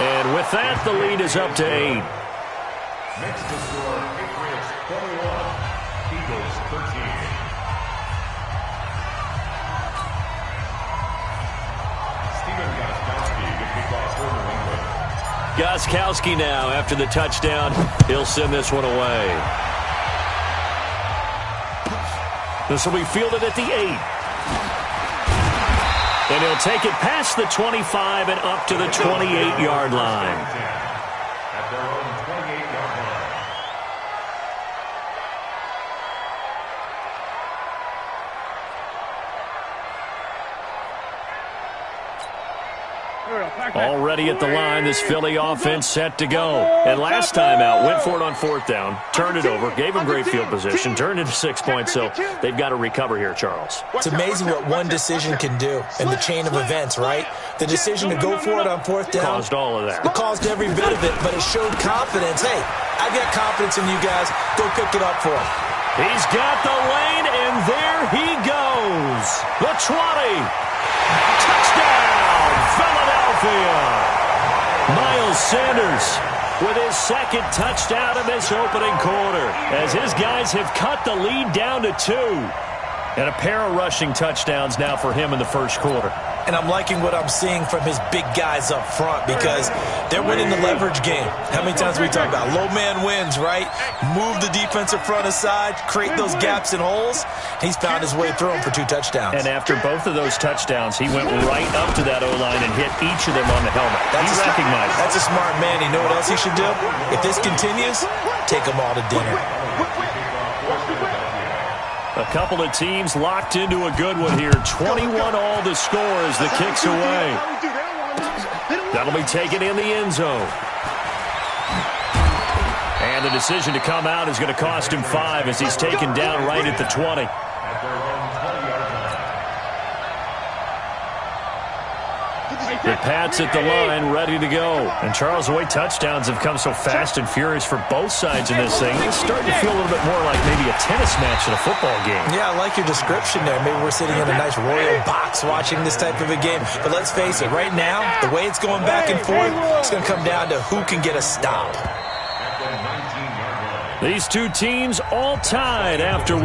And with that, the lead is up to 8. Next to score, Patriots 21, Eagles 13. Steven Gostkowski gets the ball for New England. Gostkowski now, after the touchdown, he'll send this one away. This will be fielded at the 8. And he'll take it past the 25 and up to the 28-yard line. At their own 28-yard line. Already at the line, this Philly offense set to go. And last time out, went for it on 4th down, turned it over, gave them great field position, turned it to 6 points, so they've got to recover here, Charles. It's amazing what one decision can do in the chain of events, right? The decision to go for it on 4th down caused all of that. It caused every bit of it, but it showed confidence. Hey, I got confidence in you guys. Go pick it up for him. He's got the lane, and there he goes. The 20. Touchdown, Philadelphia. Miles Sanders with his second touchdown of this opening quarter as his guys have cut the lead down to 2. And a pair of rushing touchdowns now for him in the first quarter. And I'm liking what I'm seeing from his big guys up front because they're winning the leverage game. How many times we talk about low man wins, right? Move the defensive front aside, create those gaps and holes. He's found his way through them for 2 touchdowns. And after both of those touchdowns, he went right up to that O-line and hit each of them on the helmet. He recognized it. That's a smart man. You know what else he should do? If this continues, take them all to dinner. A couple of teams locked into a good one here. 21 all the score as the kick's away. That'll be taken in the end zone. And the decision to come out is going to cost him 5 as he's taken down right at the 20. The Pats at the line, ready to go. And Charles, the way touchdowns have come so fast and furious for both sides in this thing, it's starting to feel a little bit more like maybe a tennis match in a football game. Yeah, I like your description there. Maybe we're sitting in a nice royal box watching this type of a game. But let's face it, right now, the way it's going back and forth, it's going to come down to who can get a stop. These two teams all tied after 1.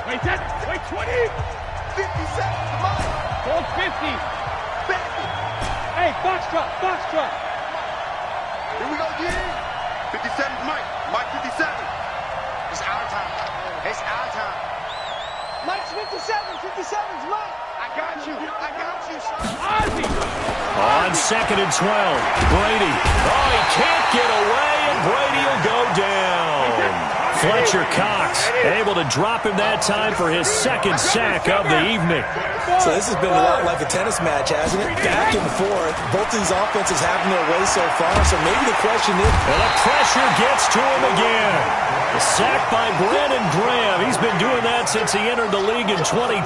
Wait, 20. 57, come on. Hold 50. 50. Hey, box truck. Here we go, yeah. 57, Mike 57. It's our time. Mike's 57's Mike. I got you, son. Ozzy. On 2nd and 12, Brady. Oh, he can't get away, and Brady will go down. Fletcher Cox able to drop him that time for his second sack of the evening. So this has been a lot like a tennis match, hasn't it? Back and forth. Both these offenses having their way so far. So maybe the question is... And the pressure gets to him again. The sack by Brandon Graham. He's been doing that since he entered the league in 2010.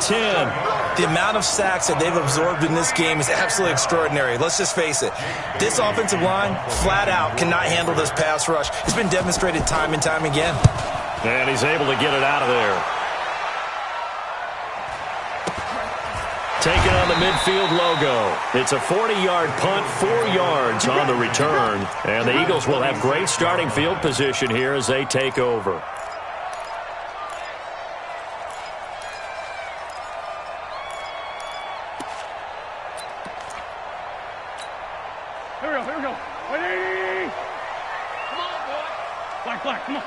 The amount of sacks that they've absorbed in this game is absolutely extraordinary. Let's just face it. This offensive line, flat out, cannot handle this pass rush. It's been demonstrated time and time again. And he's able to get it out of there. Taking on the midfield logo. It's a 40-yard punt, 4 yards on the return. And the Eagles will have great starting field position here as they take over. Here we go. Ready? Come on, boy. Black, come on.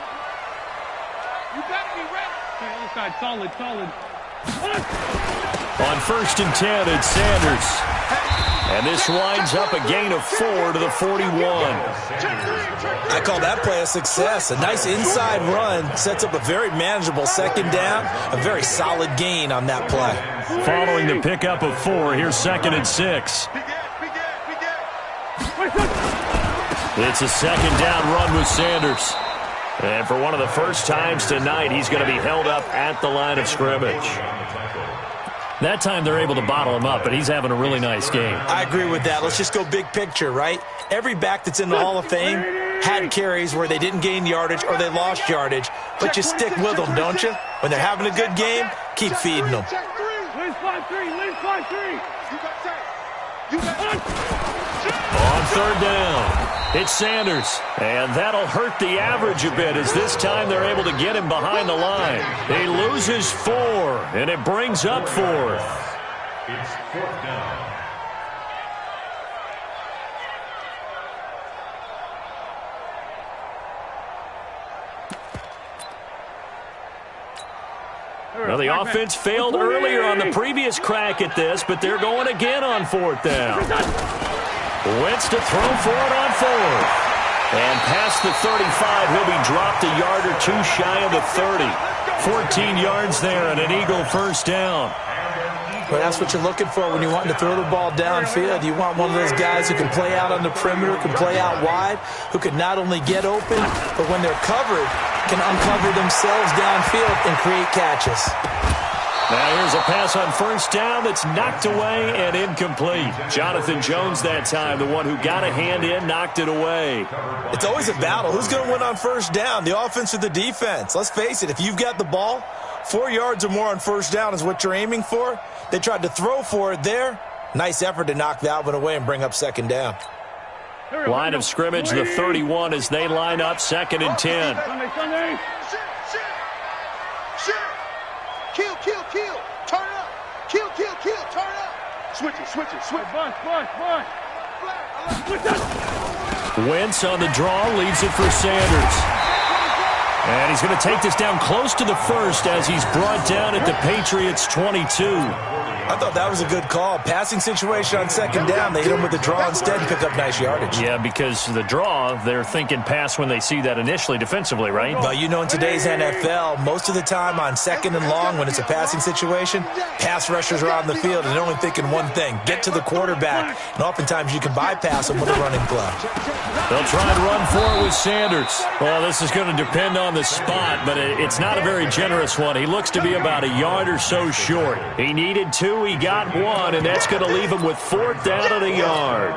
You better be ready. Okay, other side, solid. On 1st and 10, it's Sanders. And this winds up a gain of 4 to the 41. I call that play a success. A nice inside run sets up a very manageable second down. A very solid gain on that play. Following the pickup of 4, here's 2nd and 6. It's a second down run with Sanders. And for one of the first times tonight, he's going to be held up at the line of scrimmage. That time they're able to bottle him up, but he's having a really nice game. I agree with that. Let's just go big picture, right? Every back that's in the Hall of Fame had carries where they didn't gain yardage or they lost yardage, but you stick with them, don't you? When they're having a good game, keep feeding them. Lynch 5-3. On third down, it's Sanders. And that'll hurt the average a bit as this time they're able to get him behind the line. He loses 4, and it brings up 4th. It's 4th down. Well, the offense failed earlier on the previous crack at this, but they're going again on 4th down. Wentz to throw for it on 4th. And past the 35, he'll be dropped a yard or 2 shy of the 30. 14 yards there and an Eagle first down. Well, that's what you're looking for when you want to throw the ball downfield. You want one of those guys who can play out on the perimeter, can play out wide, who can not only get open, but when they're covered, can uncover themselves downfield and create catches. Now here's a pass on first down that's knocked away and incomplete. Jonathan Jones that time, the one who got a hand in, knocked it away. It's always a battle. Who's going to win on first down, the offense or the defense? Let's face it, if you've got the ball, 4 yards or more on first down is what you're aiming for. They tried to throw for it there. Nice effort to knock that one away and bring up second down. Line of scrimmage, the 31 as they line up 2nd and 10. Sunday. Kill. Turn up. Kill. Turn up. Switch it. Bus. Wentz on the draw, leaves it for Sanders. And he's going to take this down close to the first as he's brought down at the Patriots' 22. I thought that was a good call. Passing situation on second down. They hit him with the draw instead and pick up nice yardage. Yeah, because the draw, they're thinking pass when they see that initially defensively, right? But you know, in today's NFL, most of the time on second and long, when it's a passing situation, pass rushers are on the field and they're only thinking one thing, get to the quarterback. And oftentimes you can bypass them with a running play. They'll try and run for it with Sanders. Well, this is going to depend on the spot, but it's not a very generous one. He looks to be about a yard or so short. He needed 2. He got 1, and that's going to leave him with 4th down and a yard.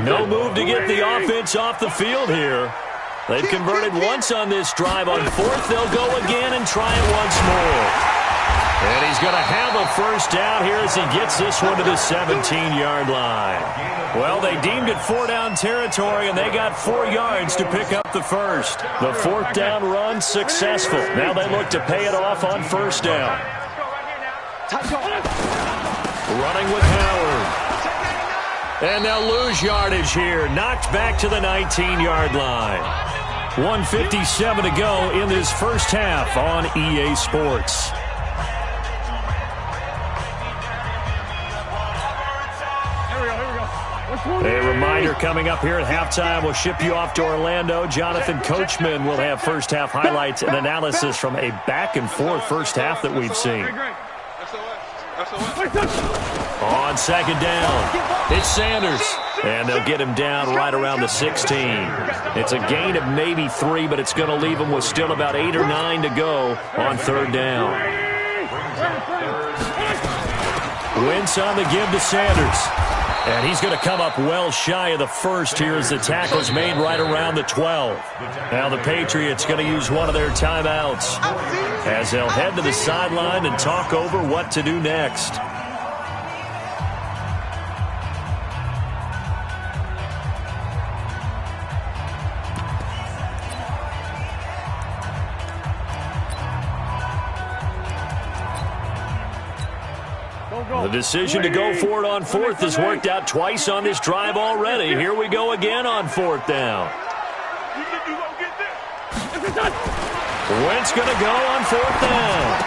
No move to get the offense off the field here. They've converted once on this drive. On 4th, they'll go again and try it once more. And he's going to have a first down here as he gets this one to the 17-yard line. Well, they deemed it 4-down territory, and they got 4 yards to pick up the first. The 4th down run successful. Now they look to pay it off on first down. Running with Howard. And they'll lose yardage here. Knocked back to the 19-yard line. 1:57 to go in this first half on EA Sports. A reminder coming up here at halftime, we'll ship you off to Orlando. Jonathan Coachman will have first half highlights and analysis from a back-and-forth first half that we've seen. On second down, it's Sanders. And they'll get him down right around the 16. It's a gain of maybe 3, but it's going to leave him with still about 8 or 9 to go on third down. Wentz on the give to Sanders. And he's going to come up well shy of the first here as the tackle's made right around the 12. Now the Patriots going to use one of their timeouts as they'll head to the sideline and talk over what to do next. The decision to go for it on fourth has worked out twice on this drive already. Here we go again on fourth down. Wentz going to go on fourth down.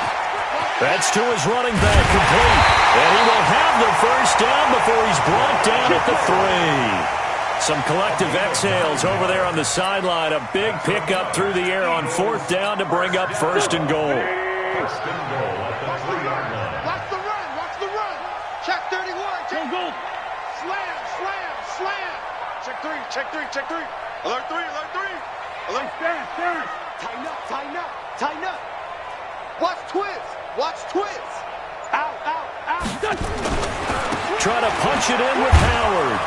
That's to his running back, complete. And he will have the first down before he's brought down at the 3. Some collective exhales over there on the sideline. A big pickup through the air on fourth down to bring up first and goal. First and goal at the 3-yard line. Watch the run. Check 31. Check goal. Slam. Check 3. Alert 3. Alert. Stand. Tighten up. Watch twist. Out. Try to punch it in with Howard.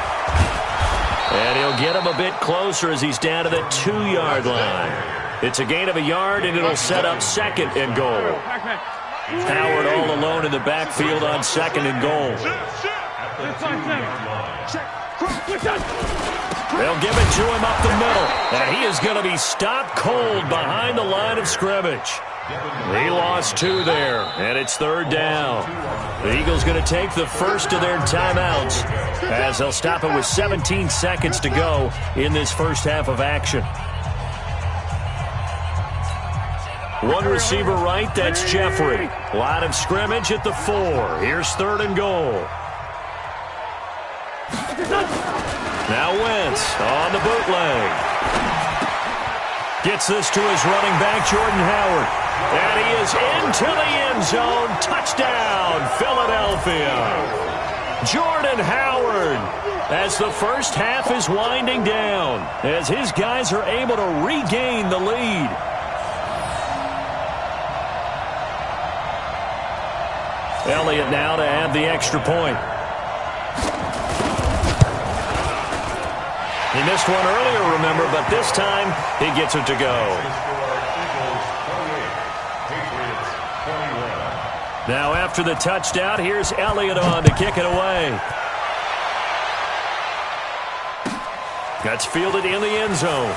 And he'll get him a bit closer as he's down to the 2-yard line. It's a gain of a yard, and it'll set up second and goal. Howard all alone in the backfield on second and goal. They'll give it to him up the middle, and he is going to be stopped cold behind the line of scrimmage. He lost 2 there, and it's 3rd down. The Eagles going to take the first of their timeouts as they'll stop it with 17 seconds to go in this first half of action. One receiver right, that's Jeffrey. Line of scrimmage at the 4. Here's 3rd and goal. Now Wentz on the bootleg. Gets this to his running back, Jordan Howard. And he is into the end zone. Touchdown, Philadelphia. Jordan Howard, as the first half is winding down, as his guys are able to regain the lead. Elliott now to add the extra point. He missed one earlier, remember, but this time he gets it to go. Now after the touchdown, here's Elliott on to kick it away. That's fielded in the end zone.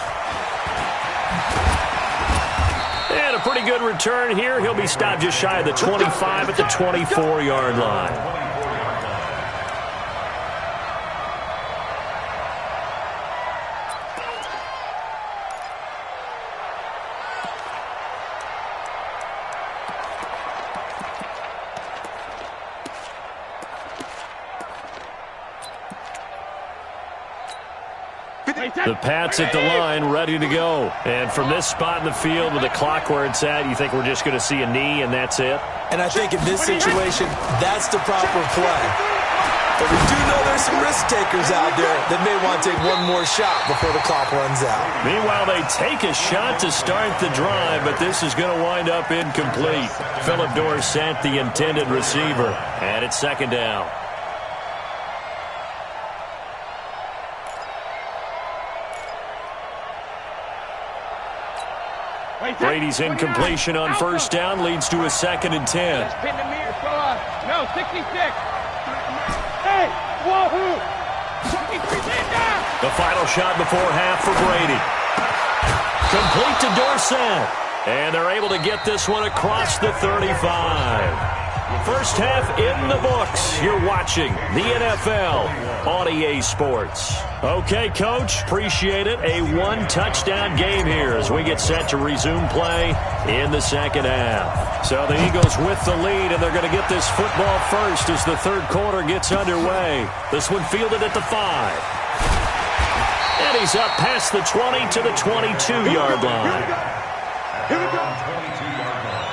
And a pretty good return here. He'll be stopped just shy of the 25 at the 24-yard line. The Pats at the line, ready to go. And from this spot in the field with the clock where it's at, you think we're just going to see a knee and that's it? And I think in this situation, that's the proper play. But we do know there's some risk takers out there that may want to take one more shot before the clock runs out. Meanwhile, they take a shot to start the drive, but this is going to wind up incomplete. Phillip Dorsett, the intended receiver, and it's 2nd down. Brady's incompletion on 1st down leads to a 2nd and 10. No, 66. Hey, wahoo! The final shot before half for Brady. Complete to Dorsett. And they're able to get this one across the 35. First half in the books. You're watching the NFL on EA Sports. Okay, Coach, appreciate it. A 1-touchdown game here as we get set to resume play in the 2nd half. So the Eagles with the lead, and they're going to get this football first as the 3rd quarter gets underway. This one fielded at the 5. And he's up past the 20 to the 22-yard line. Here we go. 22-yard line.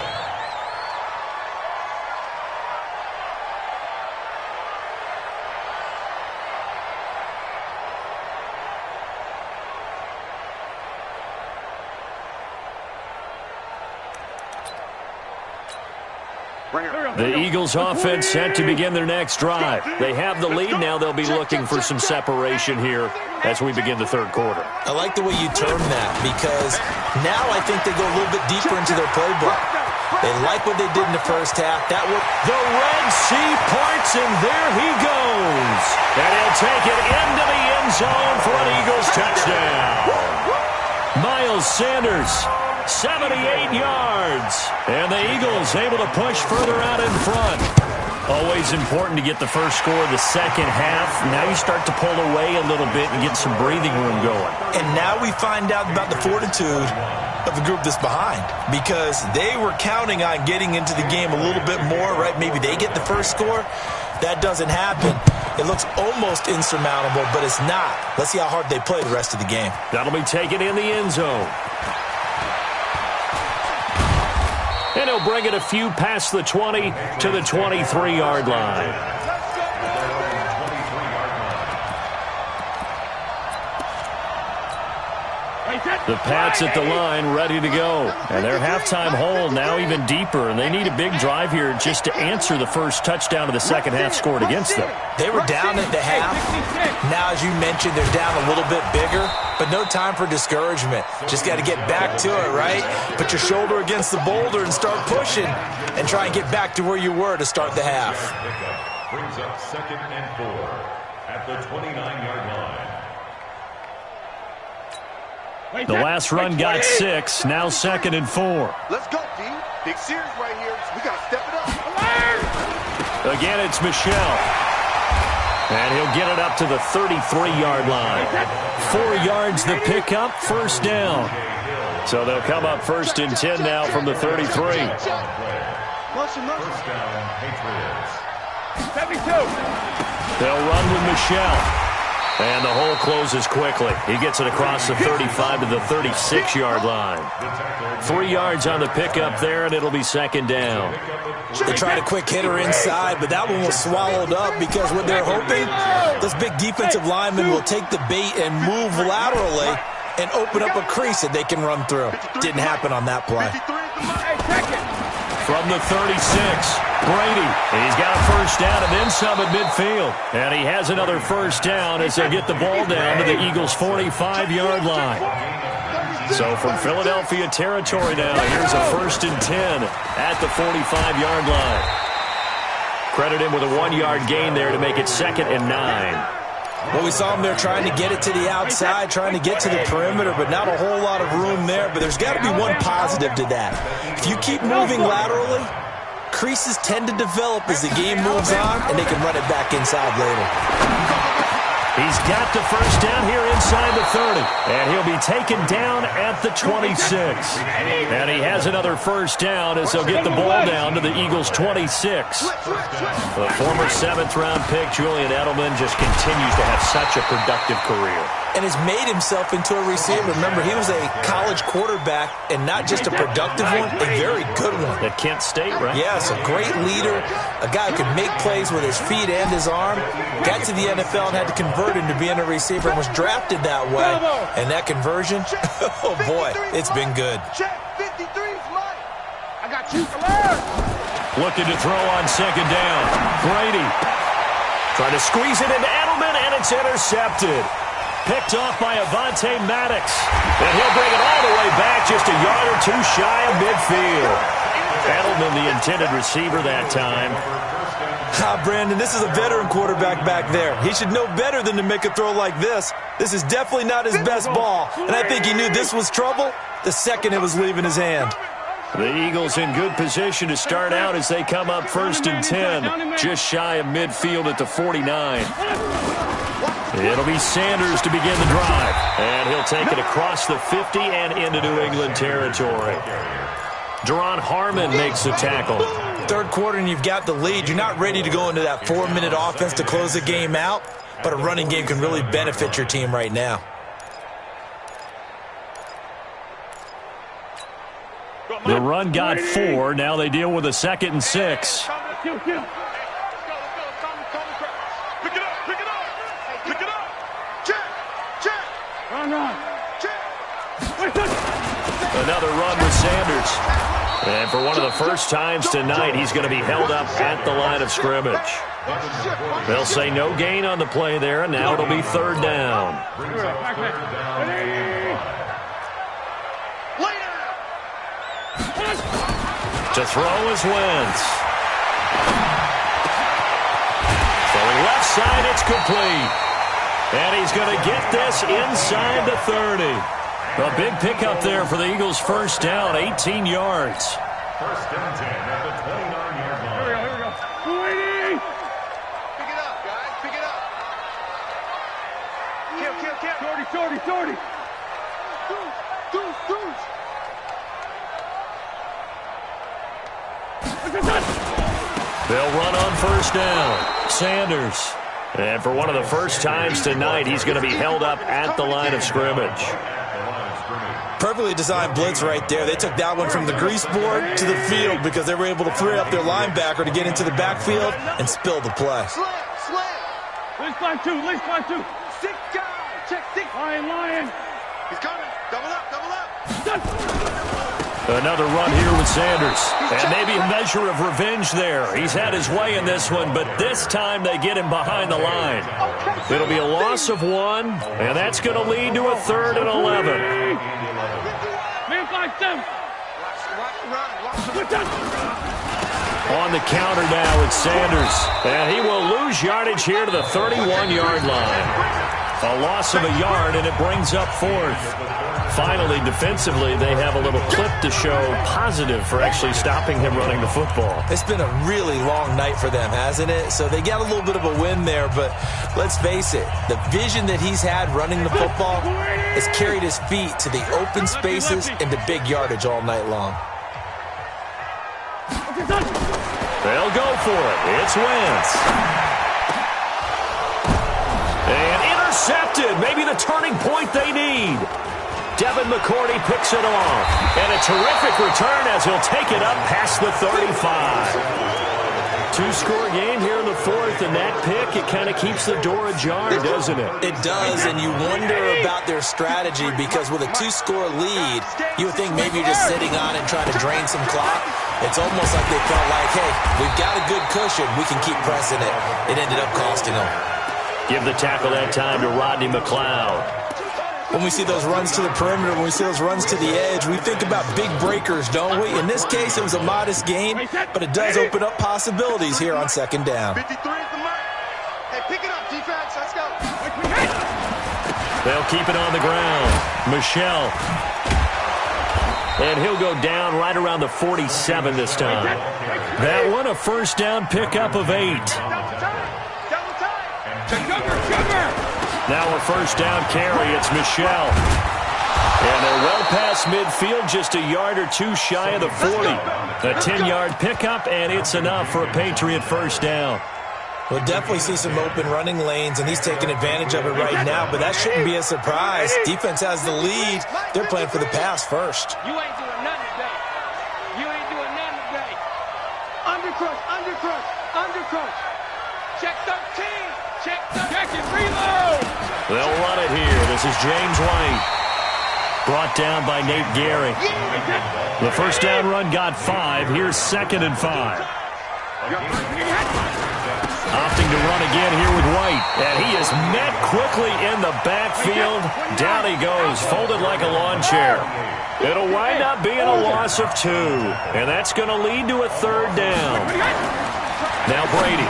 The Eagles offense set to begin their next drive. They have the lead. Now they'll be looking for some separation here as we begin the 3rd quarter. I like the way you term that because now I think they go a little bit deeper into their playbook. They like what they did in the first half. That was the Red Sea parts, and there he goes. And he'll take it into the end zone for an Eagles touchdown. Miles Sanders, 78 yards. And the Eagles able to push further out in front. Always important to get the first score of the 2nd half. Now you start to pull away a little bit and get some breathing room going. And now we find out about the fortitude of the group that's behind because they were counting on getting into the game a little bit more, right? Maybe they get the first score. That doesn't happen. It looks almost insurmountable, but it's not. Let's see how hard they play the rest of the game. That'll be taken in the end zone. And he'll bring it a few past the 20 to the 23-yard line. The Pats at the line ready to go. And their halftime hole now even deeper. And they need a big drive here just to answer the first touchdown of the 2nd half scored against them. They were down at the half. Now, as you mentioned, they're down a little bit bigger. But no time for discouragement. Just got to get back to it, right? Put your shoulder against the boulder and start pushing. And try and get back to where you were to start the half. brings up 2nd and 4 at the 29-yard line. The last run got 6, now 2nd and 4. Let's go, D. Big series right here. We got to step it up. Again, it's Michelle. And he'll get it up to the 33-yard line. 4 yards the pickup, first down. So they'll come up 1st and 10 now from the 33. First down, Patriots. 72. They'll run with Michelle. And the hole closes quickly. He gets it across the 35 to the 36-yard line. 3 yards on the pickup there, and it'll be 2nd down. They tried a quick hitter inside, but that one was swallowed up because what they're hoping, this big defensive lineman will take the bait and move laterally and open up a crease that they can run through. Didn't happen on that play. From the 36, Brady. He's got a first down and then some at midfield. And he has another first down as they get the ball down to the Eagles' 45-yard line. So from Philadelphia territory now, here's a 1st and 10 at the 45-yard line. Credit him with a 1-yard gain there to make it 2nd and 9. Well, we saw him there trying to get it to the outside, trying to get to the perimeter, but not a whole lot of room there. But there's got to be one positive to that. If you keep moving laterally, creases tend to develop as the game moves on, and they can run it back inside later. He's got the first down here inside the 30, and he'll be taken down at the 26. And he has another first down as they'll get the ball down to the Eagles' 26. The former 7th-round pick, Julian Edelman, just continues to have such a productive career. And has made himself into a receiver. Remember, he was a college quarterback, and not just a productive one, a very good one. At Kent State, right? Yes, a great leader, a guy who could make plays with his feet and his arm. Got to the NFL and had to convert into being a receiver and was drafted that way. And that conversion, oh boy, it's been good. Check 53's mine. I got you. Looking to throw on 2nd down. Brady trying to squeeze it into Edelman, and it's intercepted. Picked off by Avonte Maddox. And he'll bring it all the way back just a yard or 2 shy of midfield. Edelman, the intended receiver that time. Brandon, this is a veteran quarterback back there. He should know better than to make a throw like this. This is definitely not his best ball. And I think he knew this was trouble the second it was leaving his hand. The Eagles in good position to start out as they come up 1st and 10, just shy of midfield at the 49. It'll be Sanders to begin the drive. And he'll take it across the 50 and into New England territory. Deron Harmon makes the tackle. 3rd quarter and you've got the lead. You're not ready to go into that 4-minute offense to close the game out, but a running game can really benefit your team right now. The run got 4. Now they deal with a 2nd and 6. Another run with Sanders. And for one of the first times tonight, he's going to be held up at the line of scrimmage. They'll say no gain on the play there, and now it'll be 3rd down. To throw is Wentz. Throwing left side, it's complete. And he's going to get this inside the 30. A big pickup there for the Eagles' first down, 18 yards. 1st and 10 at the 29-yard line. Here we go. 280. Pick it up, guys. Pick it up. Kill. Shorty. Deuce. They'll run on 1st down. Sanders. And for one of the first times tonight, he's going to be held up at the line of scrimmage. Perfectly designed blitz right there. They took that one from the grease board to the field because they were able to free up their linebacker to get into the backfield and spill the play. Slam. Let's find two. 6 guys. Check 6. Lion. He's coming. Double up. Another run here with Sanders. And maybe a measure of revenge there. He's had his way in this one, but this time they get him behind the line. It'll be a loss of 1, and that's going to lead to a 3rd and 11. Man 5-7. On on the counter now with Sanders. And he will lose yardage here to the 31-yard line. A loss of a yard, and it brings up fourth. Finally, defensively, they have a little clip to show positive for actually stopping him running the football. It's been a really long night for them, hasn't it? So they got a little bit of a win there, but let's face it, the vision that he's had running the football has carried his feet to the open spaces and to big yardage all night long. They'll go for it. It's Wentz. And intercepted. Maybe the turning point they need. Devin McCourty picks it off. And a terrific return as he'll take it up past the 35. Two-score game here in the fourth, and that pick, it kind of keeps the door ajar, doesn't it? It does, and you wonder about their strategy because with a two-score lead, you would think maybe you're just sitting on it and trying to drain some clock. It's almost like they felt like, hey, we've got a good cushion. We can keep pressing it. It ended up costing them. Give the tackle that time to Rodney McLeod. When we see those runs to the perimeter, when we see those runs to the edge, we think about big breakers, don't we? In this case, it was a modest gain, but it does open up possibilities here on second down. 53 is the mark. Hey, pick it up, defense. Let's go. They'll keep it on the ground. Michelle. And he'll go down right around the 47 this time. That one, a first down pickup of 8. Now a first down carry. It's Michelle. And they're well past midfield, just a yard or two shy of the 40. A 10-yard pickup, and it's enough for a Patriot first down. We'll definitely see some open running lanes, and he's taking advantage of it right now, but that shouldn't be a surprise. Defense has the lead. They're playing for the pass first. You ain't doing nothing today. You ain't doing nothing today. Undercrush, undercrush, undercrush. Check 13. Check 13. Check it, reload. They'll run it here. This is James White. Brought down by Nate Gehry. The first down run got 5. Here's 2nd and 5. Opting to run again here with White. And he is met quickly in the backfield. Down he goes, folded like a lawn chair. It'll wind up being a loss of 2. And that's going to lead to a 3rd down. Now Brady.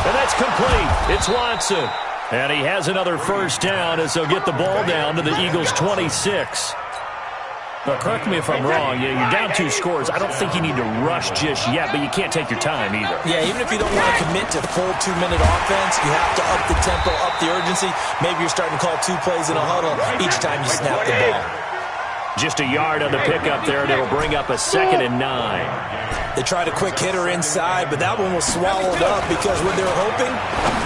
And that's complete. It's Watson. And he has another first down as they'll get the ball down to the Eagles' 26. Now, correct me if I'm wrong. Yeah, you're down 2 scores. I don't think you need to rush just yet, but you can't take your time either. Yeah, even if you don't want to commit to full 2-minute offense, you have to up the tempo, up the urgency. Maybe you're starting to call 2 plays in a huddle each time you snap the ball. Just a yard on the pickup there, and it'll bring up a 2nd and 9. They tried a quick hitter inside, but that one was swallowed up because when they're hoping,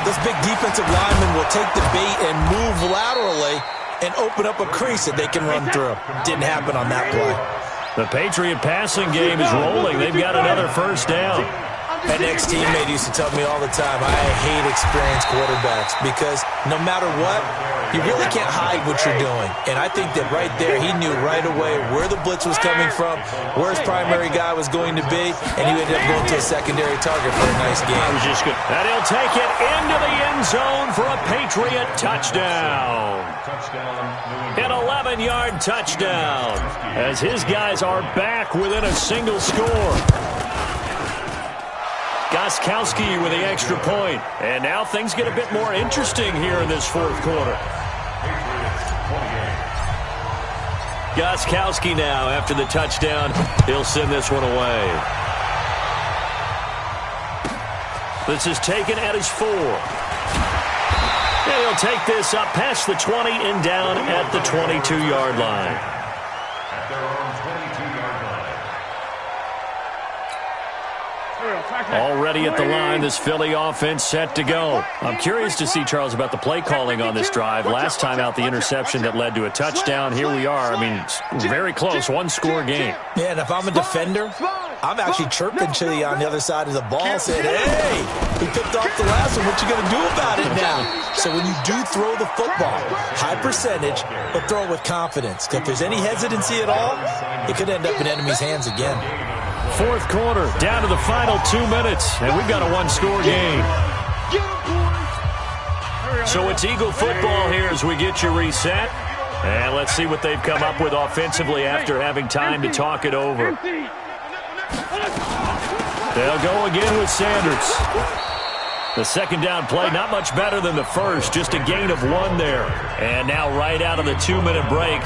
this big defensive lineman will take the bait and move laterally and open up a crease that they can run through. Didn't happen on that play. The Patriot passing game is rolling. They've got another first down. An ex-teammate used to tell me all the time, I hate experienced quarterbacks because no matter what, you really can't hide what you're doing. And I think that right there, he knew right away where the blitz was coming from, where his primary guy was going to be, and he ended up going to a secondary target for a nice game. That was just good. And he'll take it into the end zone for a Patriot touchdown. An 11-yard touchdown as his guys are back within a single score. Gostkowski with the extra point. And now things get a bit more interesting here in this 4th quarter. Gostkowski now, after the touchdown, he'll send this one away. This is taken at his 4. And he'll take this up past the 20 and down at the 22-yard line. At their own 22-yard line. Already at the line, this Philly offense set to go. I'm curious to see, Charles, about the play calling on this drive. Last time out, the interception that led to a touchdown. Here we are. I mean, very close, 1-score game. Yeah, and if I'm a defender, I'm actually chirping Chili on the other side of the ball, saying, hey, we picked off the last one. What you going to do about it now? So when you do throw the football, high percentage, but throw it with confidence. If there's any hesitancy at all, it could end up in enemy's hands again. 4th quarter, down to the final 2 minutes, and we've got a 1-score game. So it's Eagle football here as we get you reset. And let's see what they've come up with offensively after having time to talk it over. They'll go again with Sanders. The second down play, not much better than the first, just a gain of 1 there. And now right out of the 2-minute break,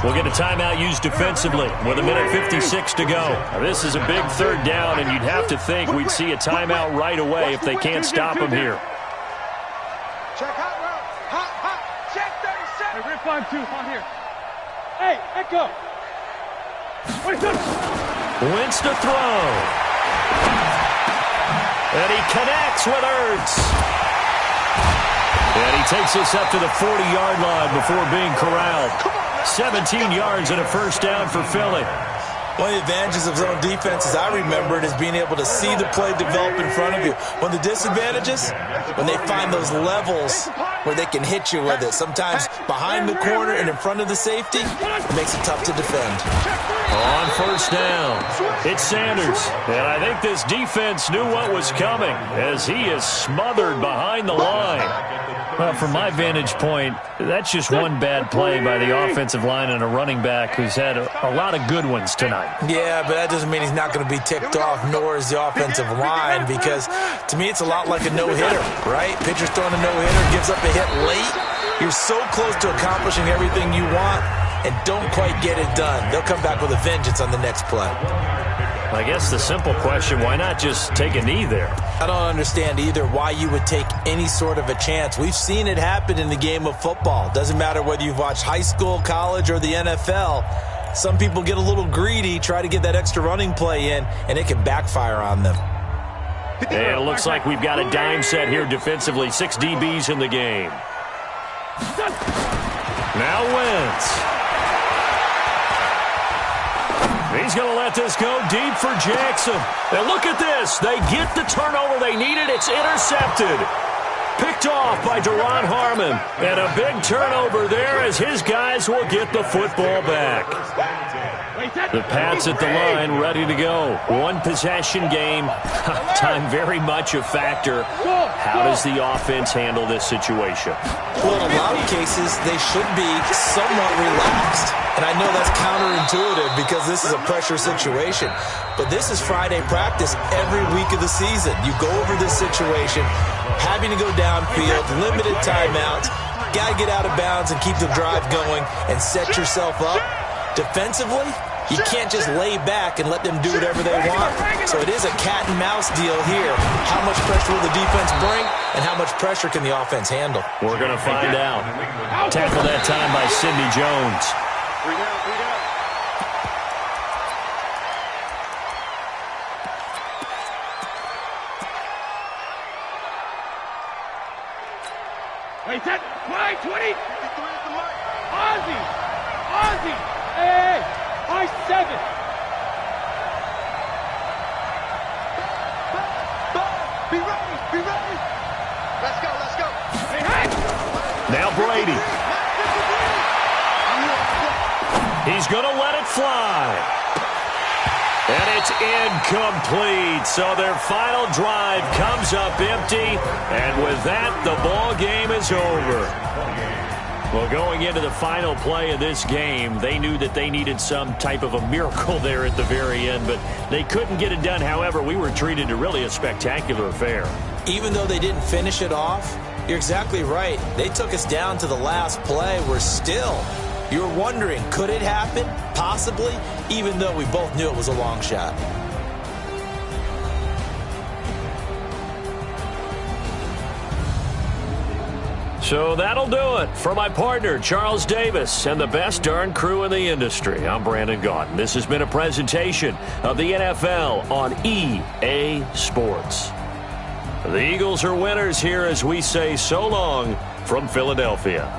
we'll get a timeout used defensively with 1:56 to go. Now, this is a big third down, and you'd have to think we'd see a timeout right away if they can't stop him here. Check hot route. Hot. Check 37. Hey, rip 5-2, on here. Hey, Echo. What are you doing? Wentz to throw. And he connects with Ertz. And he takes us up to the 40-yard line before being corralled. 17 yards and a first down for Philly. One of the advantages of zone defense, as I remember it, is being able to see the play develop in front of you. One of the disadvantages, when they find those levels where they can hit you with it. Sometimes behind the corner and in front of the safety, it makes it tough to defend. On first down, it's Sanders. And I think this defense knew what was coming as he is smothered behind the line. Well, from my vantage point, that's just one bad play by the offensive line and a running back who's had a lot of good ones tonight. Yeah, but that doesn't mean he's not going to be ticked off, nor is the offensive line, because to me it's a lot like a no-hitter, right? Pitcher's throwing a no-hitter, gives up a hit late. You're so close to accomplishing everything you want and don't quite get it done. They'll come back with a vengeance on the next play. I guess the simple question, why not just take a knee there? I don't understand either why you would take any sort of a chance. We've seen it happen in the game of football. Doesn't matter whether you've watched high school, college, or the NFL. Some people get a little greedy, try to get that extra running play in, and it can backfire on them. And it looks like we've got a dime set here defensively. 6 DBs in the game. Now Wentz. He's going to let this go deep for Jackson. And look at this. They get the turnover they needed. It's intercepted. Picked off by Duron Harmon. And a big turnover there as his guys will get the football back. The Pats at the line, ready to go. One possession game. Time very much a factor. How does the offense handle this situation? Well, in a lot of cases, they should be somewhat relaxed. And I know that's counterintuitive because this is a pressure situation. But this is Friday practice every week of the season. You go over this situation, having to go downfield, limited timeouts, got to get out of bounds and keep the drive going and set yourself up. Defensively, you can't just lay back and let them do whatever they want. So it is a cat and mouse deal here. How much pressure will the defense bring and how much pressure can the offense handle? We're going to find out. Tackled that time by Sidney Jones. Wait, set. 20. Ozzy. Hey. 5-7. Be ready. Let's go. Hey. Now Brady. He's going to let it fly. And it's incomplete. So their final drive comes up empty. And with that, the ball game is over. Well, going into the final play of this game, they knew that they needed some type of a miracle there at the very end, but they couldn't get it done. However, we were treated to really a spectacular affair. Even though they didn't finish it off, you're exactly right. They took us down to the last play. We're still, you're wondering, could it happen? Possibly, even though we both knew it was a long shot. So that'll do it. For my partner, Charles Davis, and the best darn crew in the industry, I'm Brandon Gaudin. This has been a presentation of the NFL on EA Sports. The Eagles are winners here as we say so long from Philadelphia.